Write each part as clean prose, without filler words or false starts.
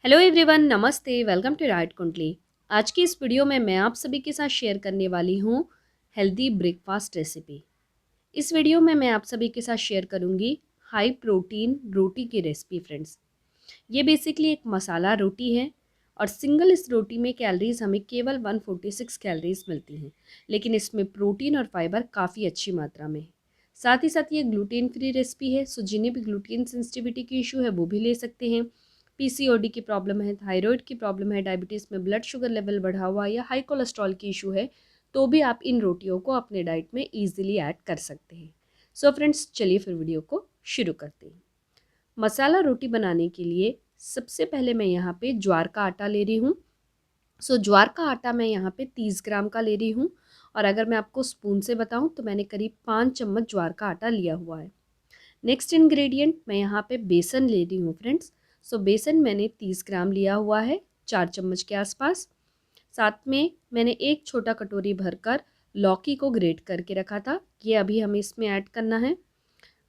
Hello everyone, नमस्ते। Welcome to diet कुंडली। आज की इस वीडियो में मैं आप सभी के साथ शेयर करने वाली हूँ हेल्दी ब्रेकफास्ट रेसिपी। इस वीडियो में मैं आप सभी के साथ शेयर करूँगी हाई प्रोटीन रोटी की रेसिपी फ्रेंड्स। ये बेसिकली एक मसाला रोटी है और सिंगल इस रोटी में कैलोरीज हमें केवल 146 कैलोरीज मिलती हैं, लेकिन इसमें प्रोटीन और फाइबर काफ़ी अच्छी मात्रा में है। साथ ही साथ ये ग्लूटेन फ्री रेसिपी है, सो जिन्हें भी ग्लूटेन सेंसिटिविटी की इशू है वो भी ले सकते हैं। पीसीओडी की प्रॉब्लम है, थायराइड की प्रॉब्लम है, डायबिटीज़ में ब्लड शुगर लेवल बढ़ा हुआ या हाई कोलेस्ट्रॉल की इशू है, तो भी आप इन रोटियों को अपने डाइट में ईजिली ऐड कर सकते हैं। सो फ्रेंड्स, चलिए फिर वीडियो को शुरू करते हैं। मसाला रोटी बनाने के लिए सबसे पहले मैं यहाँ पे ज्वार का आटा ले रही हूँ। सो ज्वार का आटा मैं यहाँ पे 30 ग्राम का ले रही हूँ, और अगर मैं आपको स्पून से बताऊँ तो मैंने करीब 5 चम्मच ज्वार का आटा लिया हुआ है। नेक्स्ट इंग्रेडिएंट मैं यहाँ पे बेसन ले रही हूँ फ्रेंड्स। सो बेसन मैंने 30 ग्राम लिया हुआ है, 4 चम्मच के आसपास। साथ में मैंने एक छोटा कटोरी भरकर लौकी को ग्रेट करके रखा था, ये अभी हमें इसमें ऐड करना है।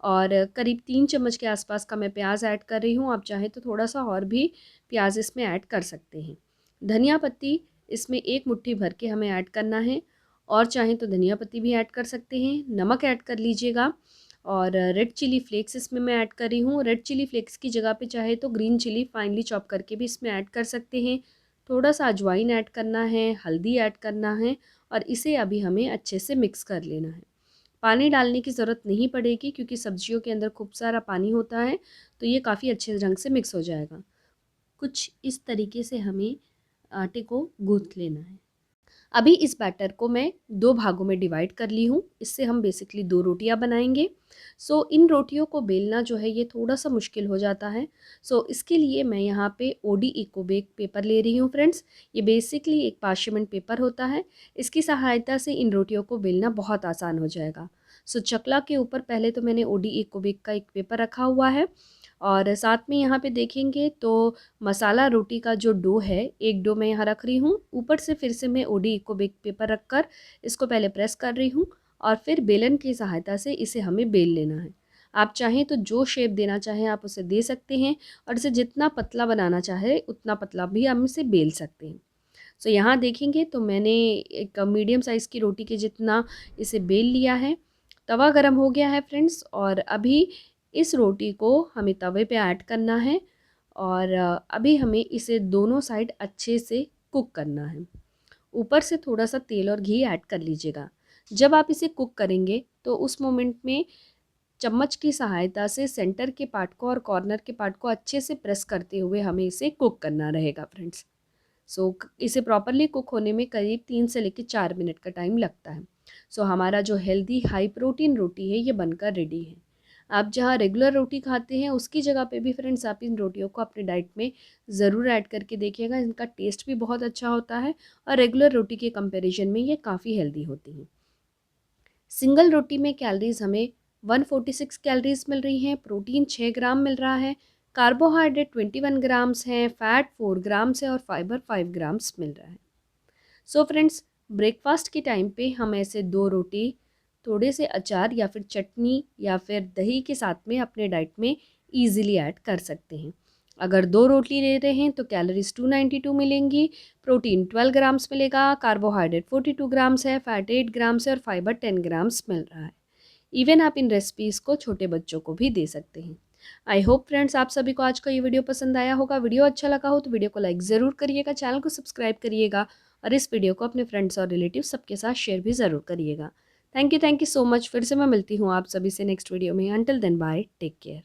और करीब 3 चम्मच के आसपास का मैं प्याज ऐड कर रही हूँ। आप चाहें तो थोड़ा सा और भी प्याज इसमें ऐड कर सकते हैं। धनिया पत्ती इसमें एक मुट्ठी भर के हमें ऐड करना है, और चाहें तो धनिया पत्ती भी ऐड कर सकते हैं। नमक ऐड कर लीजिएगा। और रेड चिली फ्लेक्स इसमें मैं ऐड कर रही हूँ। रेड चिली फ्लेक्स की जगह पे चाहे तो ग्रीन चिली फाइनली चॉप करके भी इसमें ऐड कर सकते हैं। थोड़ा सा अजवाइन ऐड करना है, हल्दी ऐड करना है, और इसे अभी हमें अच्छे से मिक्स कर लेना है। पानी डालने की ज़रूरत नहीं पड़ेगी क्योंकि सब्जियों के अंदर खूब सारा पानी होता है, तो ये काफ़ी अच्छे ढंग से मिक्स हो जाएगा। कुछ इस तरीके से हमें आटे को गूँथ लेना है। अभी इस बैटर को मैं 2 भागों में डिवाइड कर ली हूँ। इससे हम बेसिकली 2 रोटियाँ बनाएंगे। सो इन रोटियों को बेलना जो है ये थोड़ा सा मुश्किल हो जाता है। सो इसके लिए मैं यहाँ पे ओडी इको बेक पेपर ले रही हूँ फ्रेंड्स। ये बेसिकली एक पार्चमेंट पेपर होता है। इसकी सहायता से इन रोटियों को बेलना बहुत आसान हो जाएगा। सो चकला के ऊपर पहले तो मैंने ओडी इको बेक का एक पेपर रखा हुआ है, और साथ में यहाँ पे देखेंगे तो मसाला रोटी का जो डो है, एक डो मैं यहाँ रख रही हूँ। ऊपर से फिर से मैं ओडी इको बेक पेपर रख कर इसको पहले प्रेस कर रही हूँ, और फिर बेलन की सहायता से इसे हमें बेल लेना है। आप चाहें तो जो शेप देना चाहें आप उसे दे सकते हैं, और इसे जितना पतला बनाना चाहे उतना पतला भी हम इसे बेल सकते हैं। सो यहाँ देखेंगे तो मैंने एक मीडियम साइज़ की रोटी के जितना इसे बेल लिया है। तवा गरम हो गया है फ्रेंड्स, और अभी इस रोटी को हमें तवे पे ऐड करना है, और अभी हमें इसे दोनों साइड अच्छे से कुक करना है। ऊपर से थोड़ा सा तेल और घी ऐड कर लीजिएगा। जब आप इसे कुक करेंगे तो उस मोमेंट में चम्मच की सहायता से सेंटर के पार्ट को और कॉर्नर के पार्ट को अच्छे से प्रेस करते हुए हमें इसे कुक करना रहेगा फ्रेंड्स। इसे प्रॉपरली कुक होने में करीब 3 से लेकर 4 मिनट का टाइम लगता है। हमारा जो हेल्दी हाई प्रोटीन रोटी है ये बनकर रेडी है। आप जहाँ रेगुलर रोटी खाते हैं उसकी जगह पे भी फ्रेंड्स आप इन रोटियों को अपने डाइट में ज़रूर ऐड करके देखिएगा। इनका टेस्ट भी बहुत अच्छा होता है, और रेगुलर रोटी के कंपैरिजन में ये काफ़ी हेल्दी होती हैं। सिंगल रोटी में कैलोरीज हमें 146 कैलोरीज मिल रही हैं, प्रोटीन 6 ग्राम मिल रहा है, कार्बोहाइड्रेट 21 ग्राम्स हैं, फैट 4 ग्राम्स है, और फाइबर 5 ग्राम्स मिल रहा है। फ्रेंड्स, ब्रेकफास्ट के टाइम पे हम ऐसे 2 रोटी थोड़े से अचार या फिर चटनी या फिर दही के साथ में अपने डाइट में ईजिली ऐड कर सकते हैं। अगर 2 रोटी ले रहे हैं तो कैलोरीज 292 मिलेंगी, प्रोटीन 12 ग्राम्स मिलेगा, कार्बोहाइड्रेट 42 ग्राम्स है, फैट 8 ग्राम्स है, और फाइबर 10 ग्राम्स मिल रहा है। इवन आप इन रेसिपीज़ को छोटे बच्चों को भी दे सकते हैं। आई होप फ्रेंड्स आप सभी को आज का ये वीडियो पसंद आया होगा। वीडियो अच्छा लगा हो तो वीडियो को लाइक ज़रूर करिएगा, चैनल को सब्सक्राइब करिएगा, और इस वीडियो को अपने फ्रेंड्स और रिलेटिव सबके साथ शेयर भी ज़रूर करिएगा। Thank you so much. फिर से मैं मिलती हूँ आप सभी से नेक्स्ट वीडियो में। Until then bye, take care.